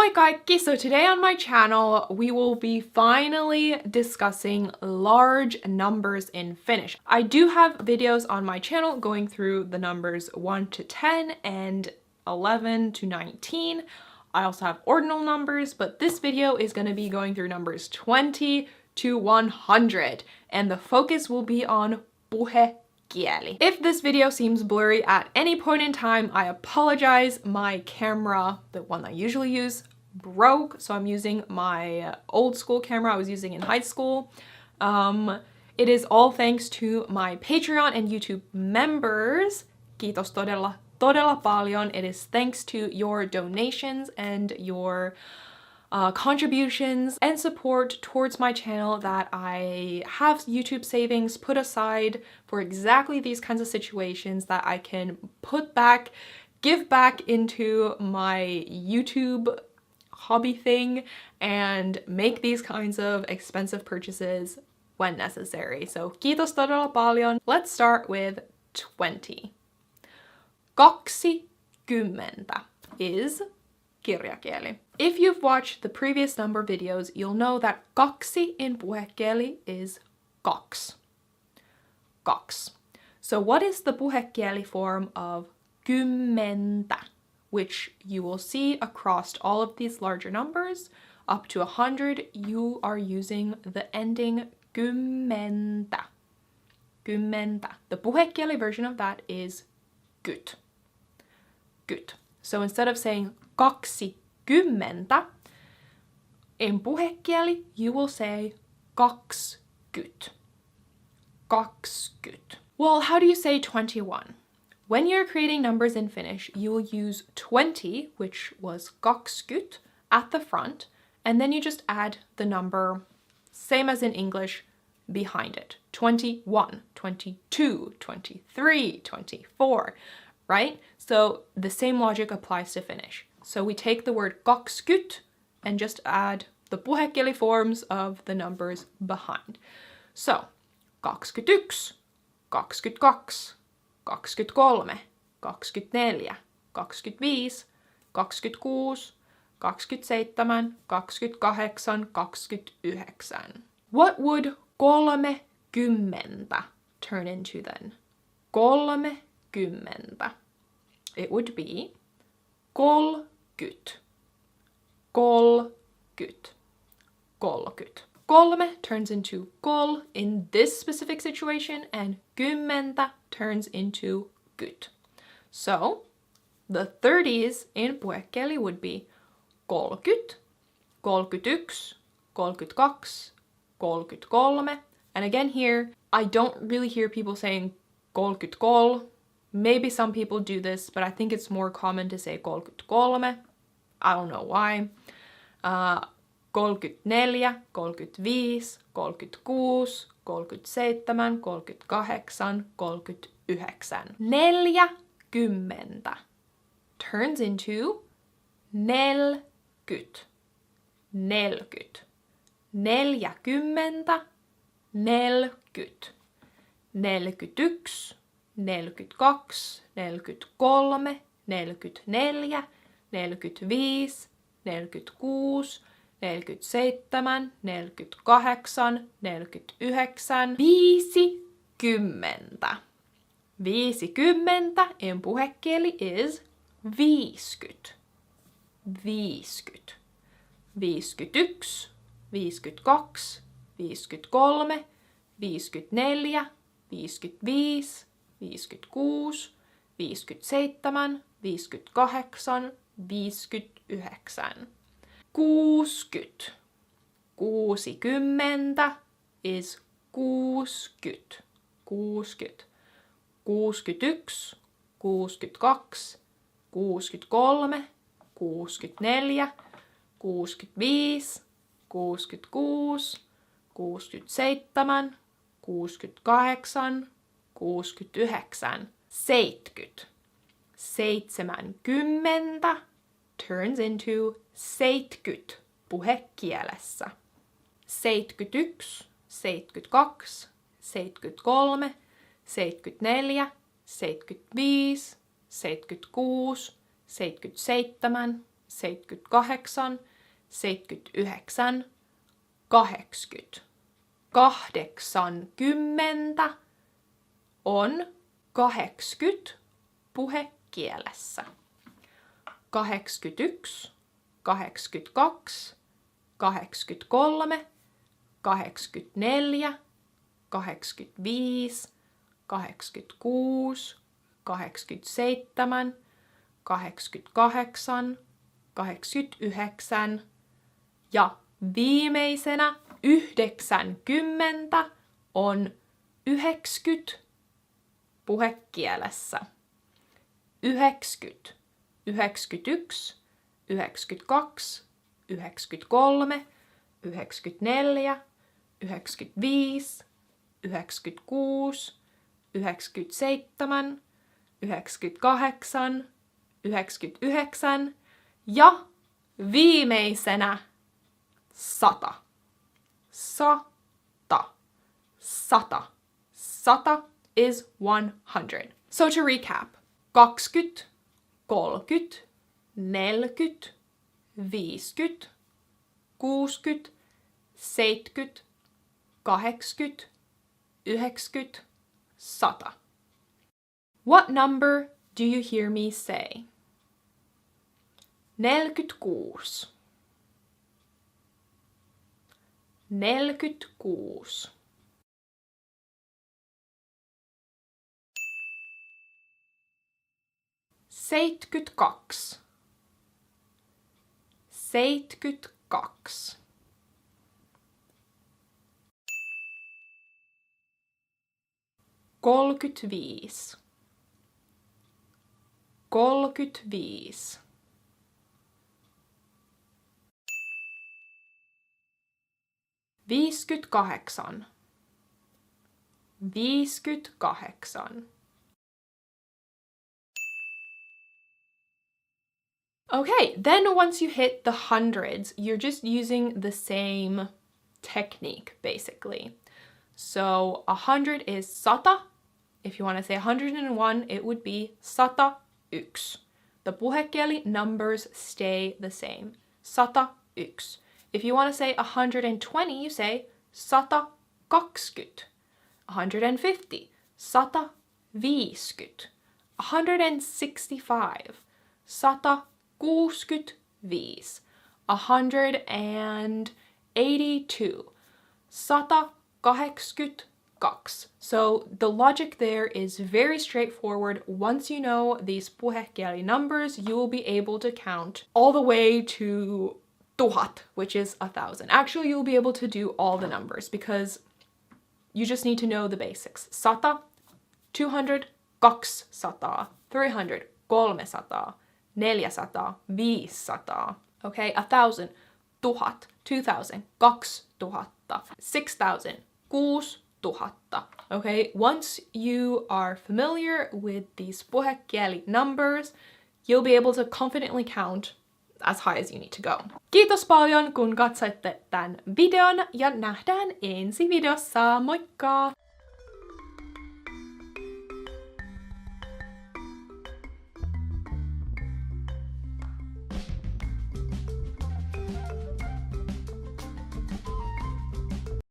Moi kaikki! So today on my channel, we will be finally discussing large numbers in Finnish. I do have videos on my channel going through the numbers 1 to 10 and 11 to 19. I also have ordinal numbers, but this video is going to be going through numbers 20 to 100, and the focus will be on puhekieli. If this video seems blurry at any point in time, I apologize. My camera, the one I usually use, broke, so I'm using my old school camera I was using in high school. It is all thanks to my Patreon and YouTube members. Kiitos todella paljon. It is thanks to your donations and your contributions and support towards my channel that I have YouTube savings put aside for exactly these kinds of situations that I can give back into my YouTube hobby thing and make these kinds of expensive purchases when necessary. So kiitos todella paljon. Let's start with 20. 20 is kirjakieli. If you've watched the previous number videos, you'll know that kaksi in puhekieli is kaks. Kaks. So what is the puhekieli form of kymmentä, which you will see across all of these larger numbers? Up to 100, you are using the ending kymmentä. Kymmentä. The puhekieli version of that is kyt. Kyt. So instead of saying 20, in puhekieli you will say 20. 20. Well, how do you say 21? When you're creating numbers in Finnish, you will use 20, which was 20, at the front, and then you just add the number, same as in English, behind it. 21, 22, 23, 24. Right? So the same logic applies to Finnish. So we take the word 20 and just add the puhekieli forms of the numbers behind. So 21, 22, 23, 24, 25, 26, 27, 28, 29. What would 30 turn into then? 30. It would be 30. 30. 30. Kolme turns into kol in this specific situation, and kymmentä turns into kyt. So the 30s in puhekieli would be 30, 31, 32, 33. And again here, I don't really hear people saying 33. Maybe some people do this, but I think it's more common to say 33. I don't know why. 34, 35, 36, 37, 38, 39. 40 turns into 40. 40. 40. 41, 42, 43, 44, 44, 45, 46, 47, 48, 49, 50. 50 in puhekieli is 50. 50. 51, 52, 53, 54, 55, 56, 57, 58, 59. 60. 60 is 60. 60. 61, 62, 63, 64, 65, 66, 67, 68, 69. 70. 70 turns into 70 puhekielessä. 71, 72, 73, 74, 75, 76, 77, 78, 79, 80. 80 on 80 puhekielessä. 81, 82, 83, 84, 85, 86, 87, 88, 89 ja viimeisenä 90 on 90 puhekielessä. 90, 91, 92, 93, 94, 95, 96, 97, 98, 99 ja viimeisenä 100. 100. 100. 100 is 100. So to recap, 20, 30, 40, 50, 60, 70, 80, 90, 100. What number do you hear me say? 46. 46. 72. 72. 35. 35. 58. 58. Okay, then once you hit the hundreds, you're just using the same technique, basically. So 100 is 100. If you want to say 101, it would be 101. The puhekieli numbers stay the same. 101. If you want to say 120, you say 120. 150, 150. 165, 165. 182, 182. So the logic there is very straightforward. Once you know these puhekieli numbers, you will be able to count all the way to 1000, which is 1000. Actually, you'll be able to do all the numbers because you just need to know the basics. 100, 200, 200, 300, 300, 400, 500. Okay, 1000, 1000, 2000, 2000, 6000, 6000. Okay, once you are familiar with these puhekieli numbers, you'll be able to confidently count as high as you need to go. Kiitos paljon kun katsoitte tämän videon ja nähdään ensi videossa. Moikka!